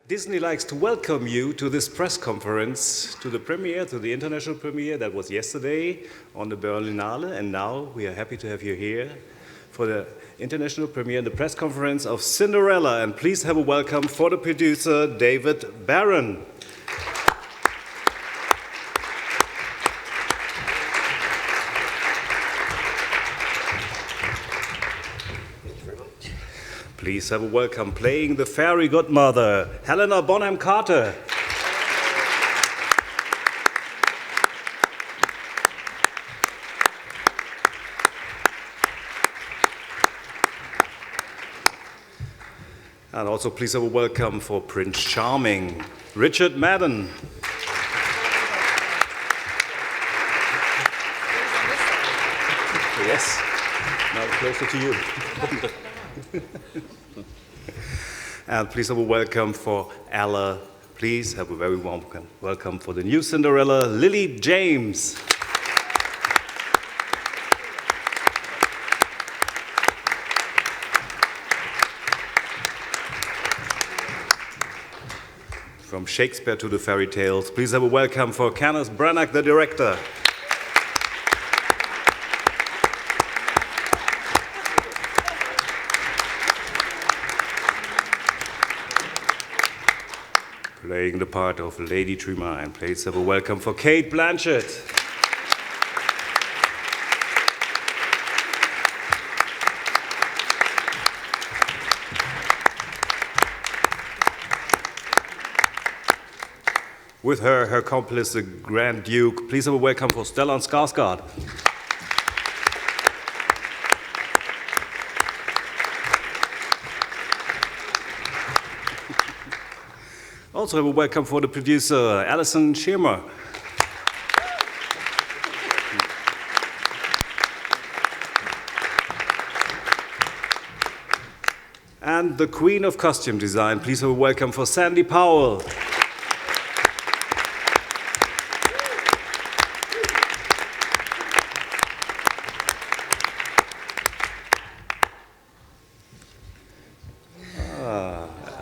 Disney likes to welcome you to this press conference, to the premiere, to the international premiere that was yesterday on the Berlinale, and now we are happy to have you here for the international premiere and the press conference of Cinderella. And please have a welcome for the producer, David Barron. Please have a welcome playing the fairy godmother, Helena Bonham Carter. And also please have a welcome for Prince Charming, Richard Madden. Yes, now closer to you. And please have a welcome for Ella. Please have a very warm welcome for the new Cinderella, Lily James. From Shakespeare to the fairy tales, please have a welcome for Kenneth Branagh, the director. Playing the part of Lady Tremaine, please have a welcome for Cate Blanchett. With her accomplice, the Grand Duke, please have a welcome for Stellan Skarsgård. Also have a welcome for the producer, Allison Shearmur. And the Queen of Costume Design, please have a welcome for Sandy Powell.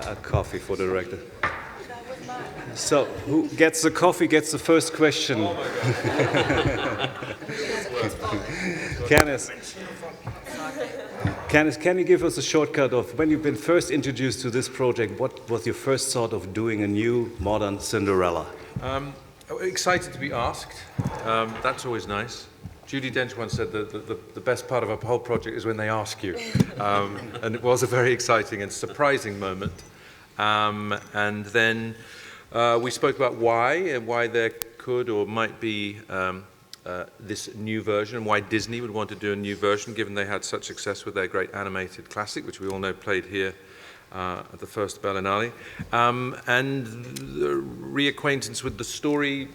A coffee for the director. So, who gets the coffee gets the first question. Oh Kenneth, can you give us a shortcut of when you've been first introduced to this project, what was your first thought of doing a new, modern Cinderella? Excited to be asked. That's always nice. Judi Dench once said that the best part of a whole project is when they ask you. And it was a very exciting and surprising moment. And then we spoke about why there could or might be this new version, and why Disney would want to do a new version, given they had such success with their great animated classic, which we all know played here at the first Berlinale. And the reacquaintance with the story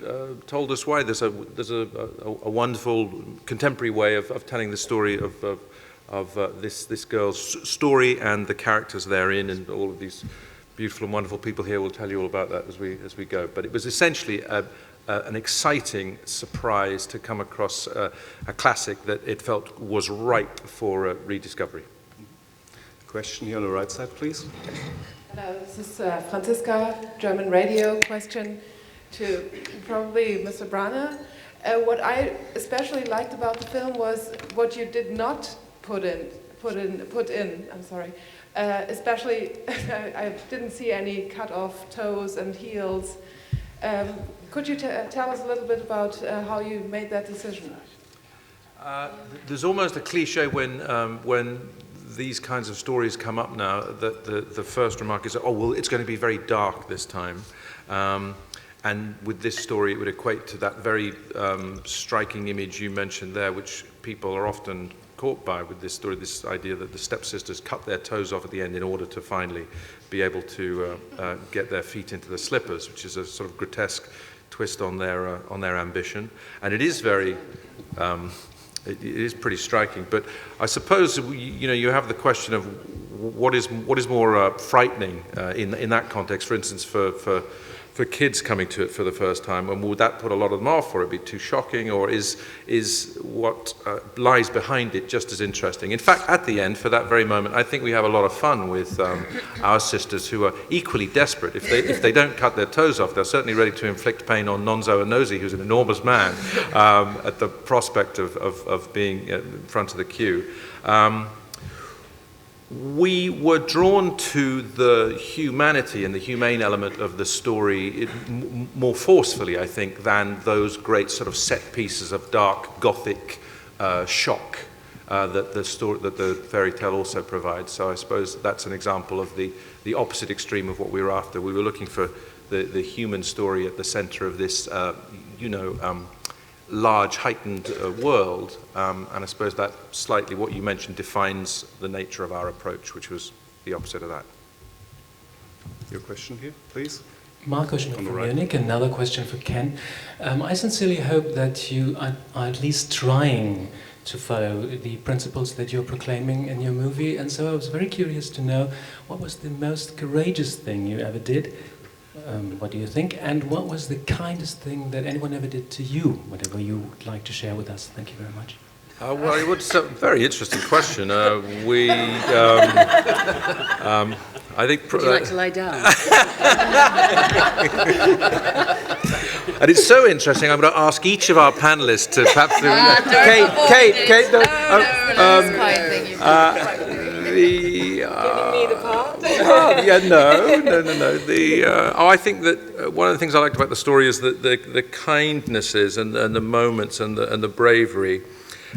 told us why. There's a wonderful contemporary way of telling the story of this girl's story and the characters therein, and all of these beautiful and wonderful people here will tell you all about that as we go. But it was essentially an exciting surprise to come across a classic that it felt was ripe for rediscovery. Question here on the right side, please. Hello, this is Franziska, German radio. Question to probably Mr. Branagh. What I especially liked about the film was what you did not put in. I'm sorry. Especially, I didn't see any cut-off toes and heels. Could you tell us a little bit about how you made that decision? There's almost a cliche when these kinds of stories come up now that the first remark is, oh, well, it's going to be very dark this time. And with this story, it would equate to that very striking image you mentioned there, which people are often caught by with this story, this idea that the stepsisters cut their toes off at the end in order to finally be able to get their feet into the slippers, which is a sort of grotesque twist on their ambition. And it is very, it is pretty striking. But I suppose you have the question of what is more frightening in that context, for instance, for kids coming to it for the first time, and would that put a lot of them off, or it'd be too shocking, or is what lies behind it just as interesting? In fact, at the end, for that very moment, I think we have a lot of fun with our sisters who are equally desperate. If they don't cut their toes off, they're certainly ready to inflict pain on Nonzo and Nosy, who's an enormous man, at the prospect of being in front of the queue. We were drawn to the humanity and the humane element of the story more forcefully, I think, than those great sort of set pieces of dark Gothic shock that the fairy tale also provides. So I suppose that's an example of the opposite extreme of what we were after. We were looking for the human story at the center of this, large, heightened world, and I suppose that slightly what you mentioned defines the nature of our approach, which was the opposite of that. Your question here, please. Marco Schmidt On the from right. Munich, another question for Ken. I sincerely hope that you are at least trying to follow the principles that you're proclaiming in your movie, and so I was very curious to know what was the most courageous thing you ever did. What do you think? And what was the kindest thing that anyone ever did to you? Whatever you would like to share with us. Thank you very much. Well, it's a very interesting question. I think. Would you like to lie down? And it's so interesting. I'm going to ask each of our panelists to perhaps. Kate. No. Giving me the part? No. I think that one of the things I liked about the story is that the kindnesses and the moments and the bravery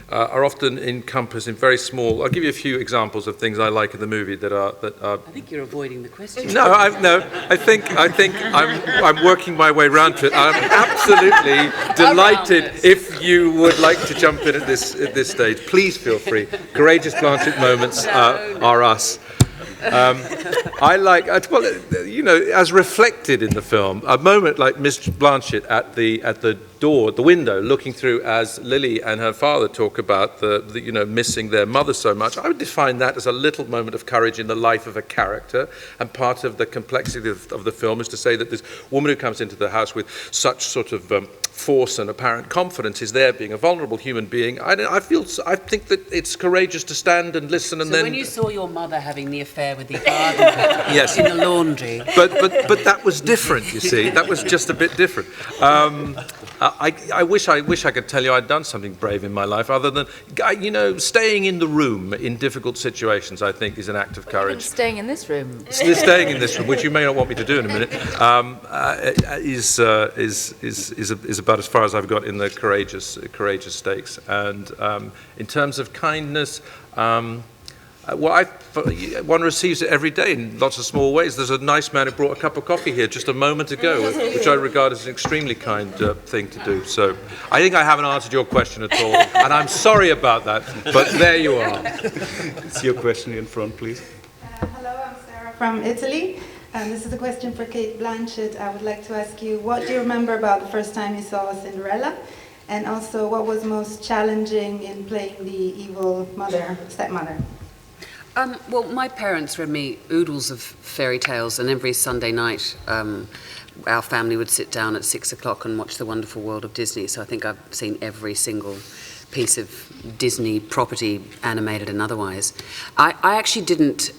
are often encompassed in very small. I'll give you a few examples of things I like in the movie that are. I think you're avoiding the question. No. I think I'm working my way around to it. I'm absolutely delighted if you would like to jump in at this stage. Please feel free. Courageous Blanchett moments are us. I like, as reflected in the film, a moment like Miss Blanchett at the door, the window, looking through as Lily and her father talk about the missing their mother so much. I would define that as a little moment of courage in the life of a character, and part of the complexity of the film is to say that this woman who comes into the house with such sort of force and apparent confidence is there, being a vulnerable human being. I think that it's courageous to stand and listen, and so then. When you saw your mother having the affair with the gardener yes. in the laundry, but that was different. You see, that was just a bit different. I wish I could tell you I'd done something brave in my life, other than staying in the room in difficult situations. I think is an act of courage. Even staying in this room. Staying in this room, which you may not want me to do in a minute, is about as far as I've got in the courageous stakes. And in terms of kindness, one receives it every day in lots of small ways. There's a nice man who brought a cup of coffee here just a moment ago, which I regard as an extremely kind thing to do. So I think I haven't answered your question at all, and I'm sorry about that, but there you are. It's your question in front, please. Hello, I'm Sarah from Italy. This is a question for Cate Blanchett. I would like to ask you, what do you remember about the first time you saw Cinderella? And also, what was most challenging in playing the evil stepmother? Well, my parents read me oodles of fairy tales, and every Sunday night our family would sit down at 6 o'clock and watch The Wonderful World of Disney. So I think I've seen every single piece of Disney property, animated and otherwise. I actually didn't,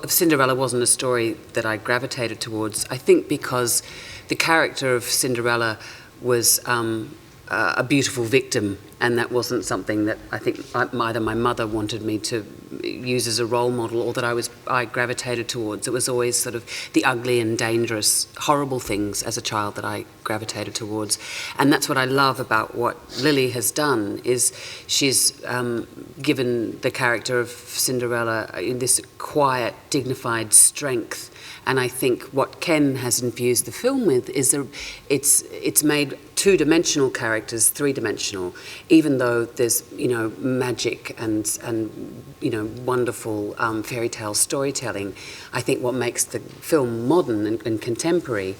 Cinderella wasn't a story that I gravitated towards, I think because the character of Cinderella was a beautiful victim, and that wasn't something that I think either my mother wanted me to use as a role model or that I gravitated towards. It was always sort of the ugly and dangerous, horrible things as a child that I gravitated towards. And that's what I love about what Lily has done, is she's given the character of Cinderella this quiet, dignified strength. And I think what Ken has infused the film with is it's made two-dimensional characters three-dimensional, even though there's magic and wonderful fairy tale storytelling. I think what makes the film modern and contemporary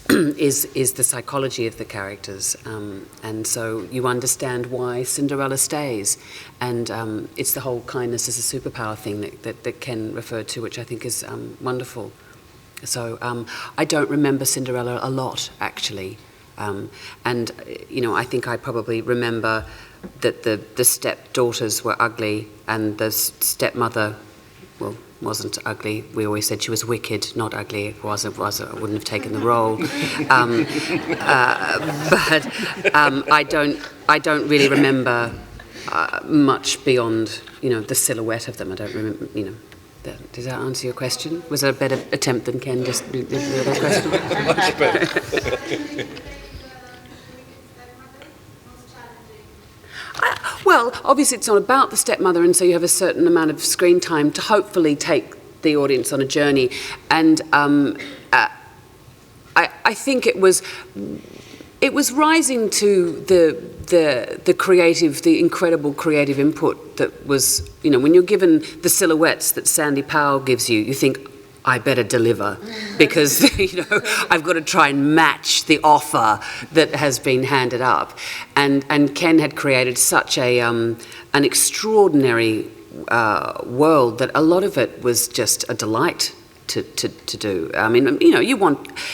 is the psychology of the characters, and so you understand why Cinderella stays, and it's the whole kindness as a superpower thing that Ken referred to, which I think is wonderful. So I don't remember Cinderella a lot, actually, and I think I probably remember that the stepdaughters were ugly and the stepmother, well, wasn't ugly. We always said she was wicked, not ugly. It was, I wouldn't have taken the role. But I don't really remember much beyond, the silhouette of them. I don't remember, Does that answer your question? Was it a better attempt than Ken just the other question? Much better. Well, obviously it's not about the stepmother, and so you have a certain amount of screen time to hopefully take the audience on a journey. And I think it was rising to the incredible creative input that was, when you're given the silhouettes that Sandy Powell gives you, you think, I better deliver, because I've got to try and match the offer that has been handed up, and Ken had created such an extraordinary world that a lot of it was just a delight to do. I mean,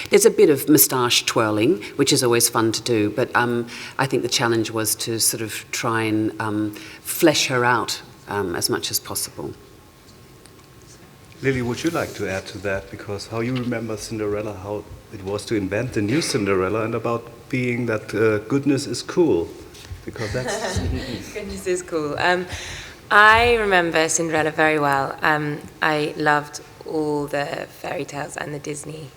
there's a bit of moustache twirling, which is always fun to do, but I think the challenge was to sort of try and flesh her out as much as possible. Lily, would you like to add to that? Because how you remember Cinderella, how it was to invent the new Cinderella, and about being that goodness is cool, because that's... Goodness is cool. I remember Cinderella very well. I loved all the fairy tales and the Disney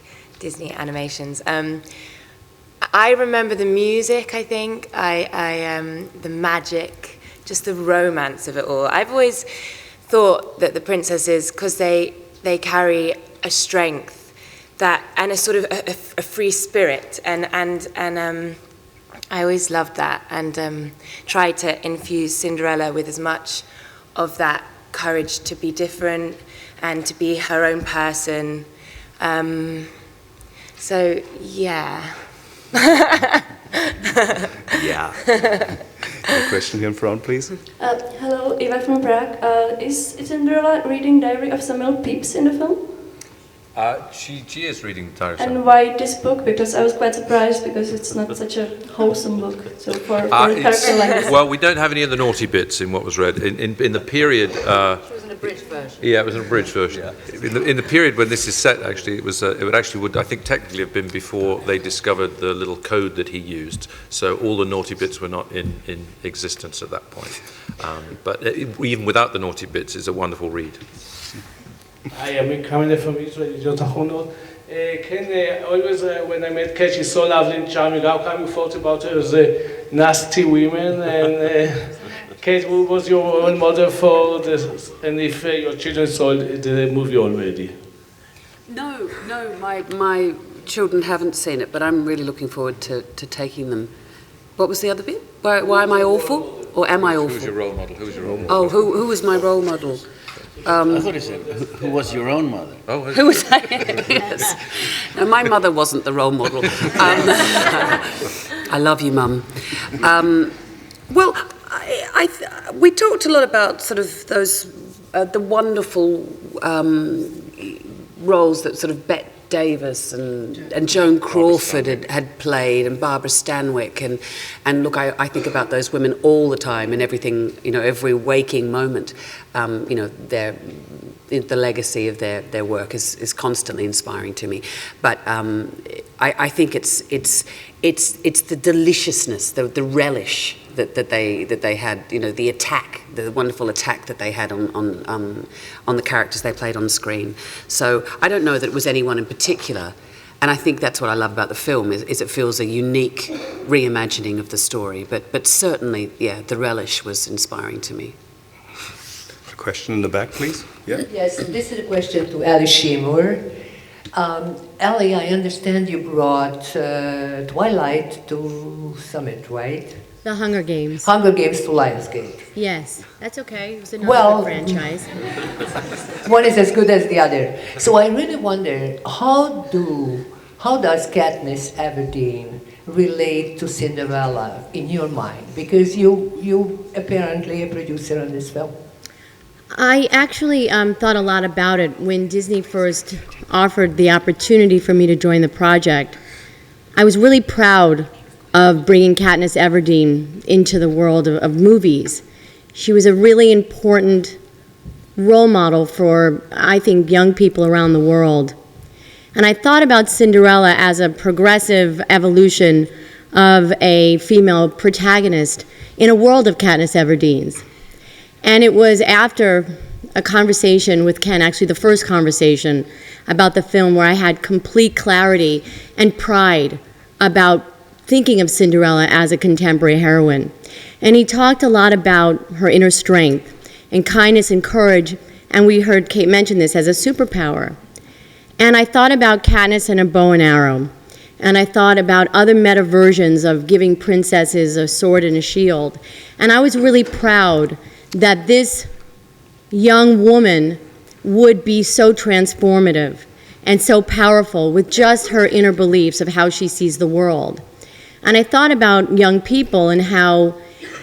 animations. I remember the music, I think, the magic, just the romance of it all. I've always thought that the princesses, because they carry a strength that and a sort of a free spirit, and I always loved that, and tried to infuse Cinderella with as much of that courage to be different and to be her own person. So yeah. Yeah. A question here in front, please. Hello, Eva from Prague. Is Cinderella reading Diary of Samuel Pepys in the film? She is reading Diary of And Samuel. why this book? Because I was quite surprised, because it's not such a wholesome book. So for a character like this. Well, we don't have any of the naughty bits in what was read. In the period... She was in a British version. Yeah, it was an abridged version. Yeah. In the period when this is set, actually, it would I think technically have been before they discovered the little code that he used. So all the naughty bits were not in existence at that point. But even without the naughty bits, it's a wonderful read. I am coming from Israel. Ken, always when I met Kate, she's so lovely and charming. How come you thought about her as nasty women? And Kate, who was your role model for this? And if your children saw the movie already? No, my children haven't seen it, but I'm really looking forward to taking them. What was the other bit? Why am I awful? Or am I awful? Who's your role model? Oh, who was my role model? I thought he said, who was your own mother? Oh, who was I? Yes. No, my mother wasn't the role model. I love you, Mum. Well, we talked a lot about sort of those, the wonderful roles that sort of Bette Davis and Joan Crawford had played, and Barbara Stanwyck, and look, I think about those women all the time, and everything, every waking moment. The legacy of their work is constantly inspiring to me. But I think it's the deliciousness, the relish that they had, the attack, the wonderful attack that they had on the characters they played on screen. So I don't know that it was anyone in particular, and I think that's what I love about the film is it feels a unique reimagining of the story. But certainly, yeah, the relish was inspiring to me. A question in the back, please. Yeah. Yes, this is a question to Allison Shearmur. Ellie, I understand you brought Twilight to Summit, right? The Hunger Games. Hunger Games to Lionsgate. Yes, that's okay. It was another franchise. One is as good as the other. So I really wonder, how do How does Katniss Everdeen relate to Cinderella in your mind? Because you apparently a producer on this film. I actually thought a lot about it when Disney first offered the opportunity for me to join the project. I was really proud of bringing Katniss Everdeen into the world of movies. She was a really important role model for, I think, young people around the world. And I thought about Cinderella as a progressive evolution of a female protagonist in a world of Katniss Everdeen's. And it was after a conversation with Ken, actually the first conversation about the film, where I had complete clarity and pride about thinking of Cinderella as a contemporary heroine. And he talked a lot about her inner strength and kindness and courage, and we heard Kate mention this as a superpower. And I thought about Katniss and a bow and arrow, and I thought about other meta versions of giving princesses a sword and a shield. And I was really proud that this young woman would be so transformative and so powerful with just her inner beliefs of how she sees the world. And I thought about young people and how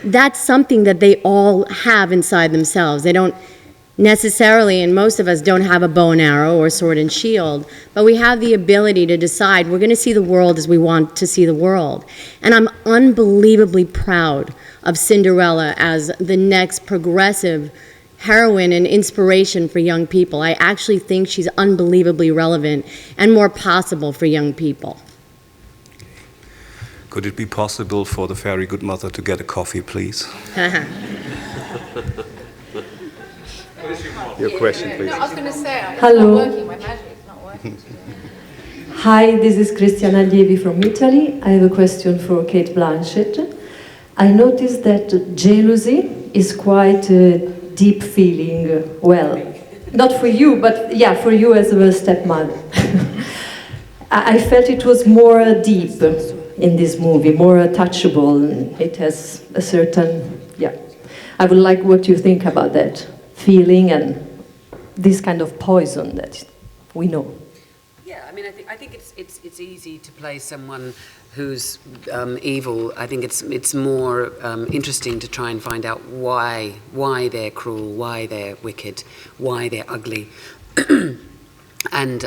that's something that they all have inside themselves. They don't necessarily, and most of us don't have a bow and arrow or sword and shield, but we have the ability to decide we're going to see the world as we want to see the world. And I'm unbelievably proud of Cinderella as the next progressive heroine and inspiration for young people. I actually think she's unbelievably relevant and more possible for young people. Could it be possible for the fairy godmother to get a coffee, please? Your question, please. No, I was going to say, Hello. it's not working. My magic is not working. Hi, this is Cristiana Lievi from Italy. I have a question for Cate Blanchett. I noticed that jealousy is quite a deep feeling, well, not for you, but yeah, for you as a stepmother. I felt it was more deep in this movie, more touchable. It has a certain, yeah. I would like what you think about that feeling and this kind of poison that we know. Yeah, I mean, I think it's easy to play someone who's evil. I think it's more interesting to try and find out why they're cruel, why they're wicked, why they're ugly, and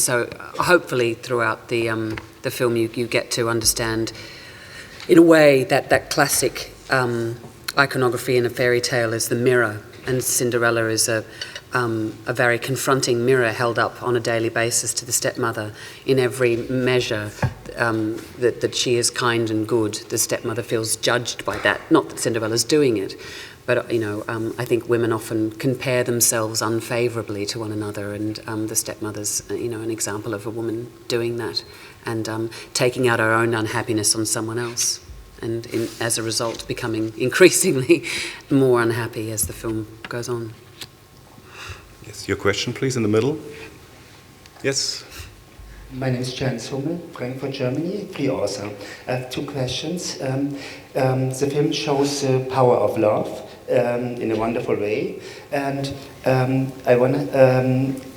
so hopefully throughout the film you get to understand, in a way, that classic iconography in a fairy tale is the mirror, and Cinderella is a very confronting mirror held up on a daily basis to the stepmother. In every measure that she is kind and good, the stepmother feels judged by that. Not that Cinderella's doing it, but I think women often compare themselves unfavourably to one another, and the stepmother's an example of a woman doing that and taking out her own unhappiness on someone else, and as a result becoming increasingly more unhappy as the film goes on. Yes, your question, please, in the middle. Yes. My name is Jan Summel, Frankfurt, Germany, pre-author. I have two questions. The film shows the power of love in a wonderful way, and I want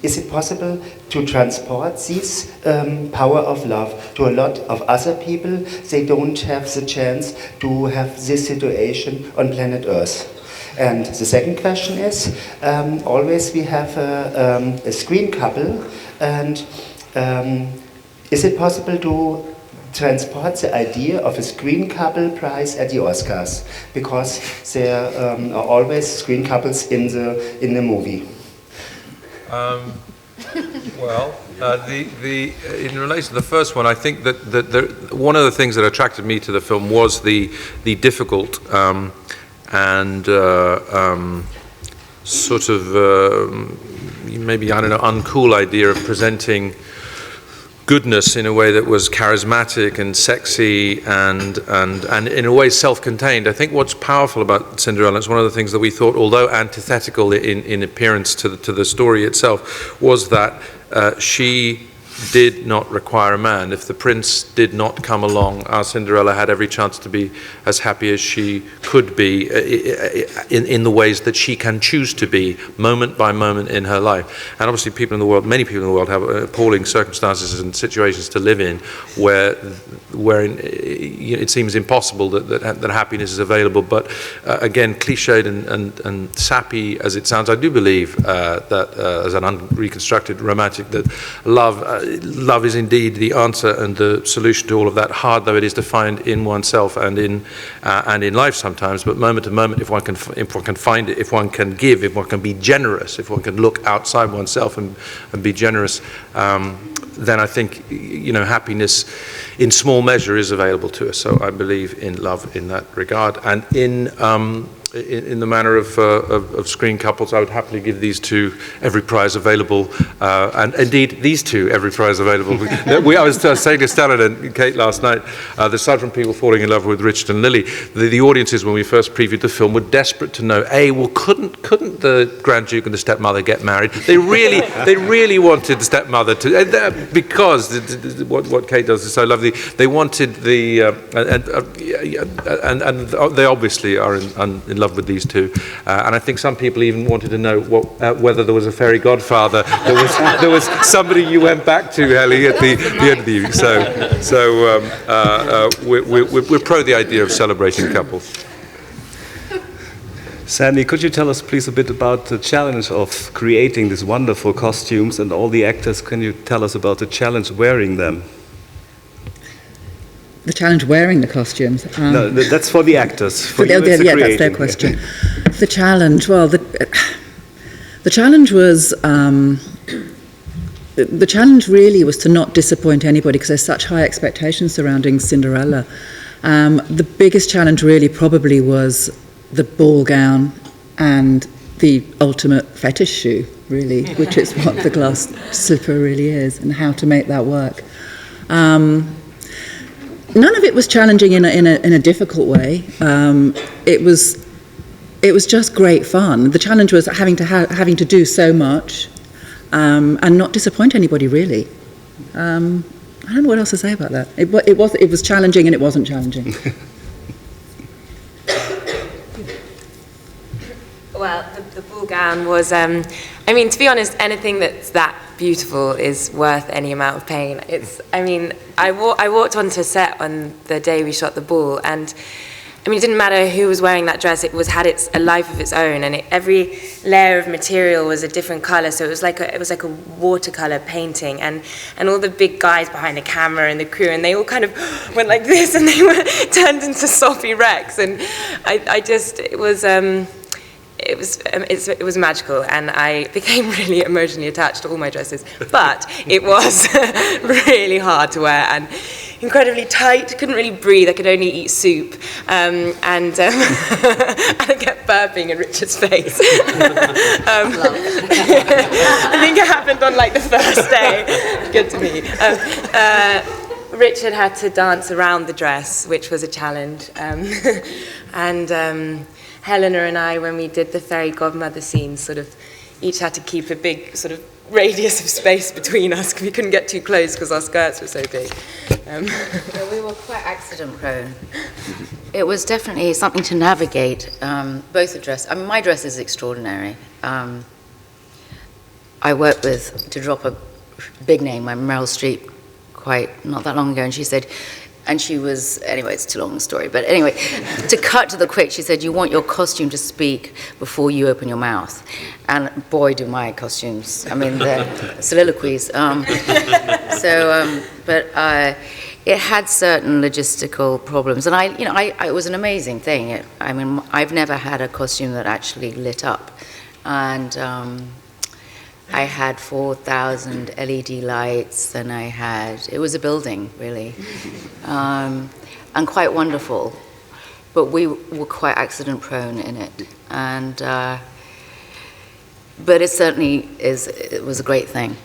is it possible to transport this power of love to a lot of other people? They don't have the chance to have this situation on planet Earth. And the second question is, always we have a screen couple, and is it possible to transport the idea of a screen couple prize at the Oscars? Because there are always screen couples in the movie. In relation to the first one, I think that one of the things that attracted me to the film was the difficult and sort of maybe, I don't know, uncool idea of presenting goodness in a way that was charismatic and sexy and in a way self-contained. I think what's powerful about Cinderella, it's one of the things that we thought, although antithetical in appearance to the story itself, was that she did not require a man. If the prince did not come along, our Cinderella had every chance to be as happy as she could be in the ways that she can choose to be, moment by moment in her life. And obviously people in the world, many people in the world have appalling circumstances and situations to live in where it seems impossible that happiness is available. But again, cliched and sappy as it sounds, I do believe that as an unreconstructed romantic, that love is indeed the answer and the solution to all of that, hard though it is to find in oneself and in life sometimes. But moment to moment, if one can find it, if one can give, if one can be generous, if one can look outside oneself and be generous, then I think happiness in small measure is available to us. So I believe in love in that regard, and in the manner of screen couples, I would happily give these two every prize available, and indeed these two every prize available. I was saying to Stellan and Kate last night, aside from people falling in love with Richard and Lily, the audiences when we first previewed the film were desperate to know, couldn't the Grand Duke and the stepmother get married? They really wanted the stepmother to, because what Kate does is so lovely. They wanted and they obviously are in love with these two, and I think some people even wanted to know whether there was a fairy godfather. There was somebody you went back to, Helly, at the end of the evening. So we're pro the idea of celebrating couples. Sandy, could you tell us please a bit about the challenge of creating these wonderful costumes and all the actors? Can you tell us about the challenge wearing them? The challenge wearing the costumes. No, that's for the actors. For you, that's their question. The challenge. Well, the challenge was the challenge really was to not disappoint anybody, because there's such high expectations surrounding Cinderella. The biggest challenge really probably was the ball gown and the ultimate fetish shoe, really, which is what the glass slipper really is, and how to make that work. None of it was challenging in a difficult way. It was just great fun. The challenge was having to do so much and not disappoint anybody, really. I don't know what else to say about that. It was challenging, and it wasn't challenging. Well, the ball gown was, to be honest, anything that's that beautiful is worth any amount of pain. I walked onto set on the day we shot the ball, and it didn't matter who was wearing that dress. It had a life of its own, and every layer of material was a different color. So it was like a watercolor painting, and all the big guys behind the camera and the crew, and they all kind of went like this, and they were turned into soppy wrecks, and it was magical, and I became really emotionally attached to all my dresses. But it was really hard to wear and incredibly tight. Couldn't really breathe. I could only eat soup, and I kept burping in Richard's face. I think it happened on the first day. Good to me. Richard had to dance around the dress, which was a challenge, and. Helena and I, when we did the fairy godmother scene, each had to keep a big radius of space between us. We couldn't get too close because our skirts were so big. We were quite accident prone. It was definitely something to navigate, both the dress. My dress is extraordinary. I worked with, to drop a big name, Meryl Streep, not that long ago, and she said, anyway, it's too long a story, but anyway, to cut to the quick, she said, you want your costume to speak before you open your mouth. And boy, do my costumes, they're soliloquies. But it had certain logistical problems, and it was an amazing thing. I've never had a costume that actually lit up, and I had 4,000 LED lights, and it was a building, really, and quite wonderful, but we were quite accident prone in it, and but it certainly it was a great thing.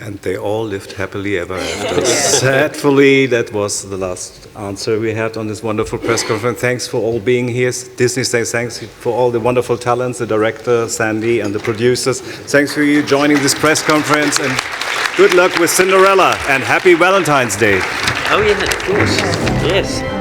And they all lived happily ever after. Sadly, that was the last answer we had on this wonderful press conference. Thanks for all being here. Disney says thanks for all the wonderful talents, the director, Sandy, and the producers. Thanks for you joining this press conference, and good luck with Cinderella, and happy Valentine's Day. Oh, yeah, of course. Yes.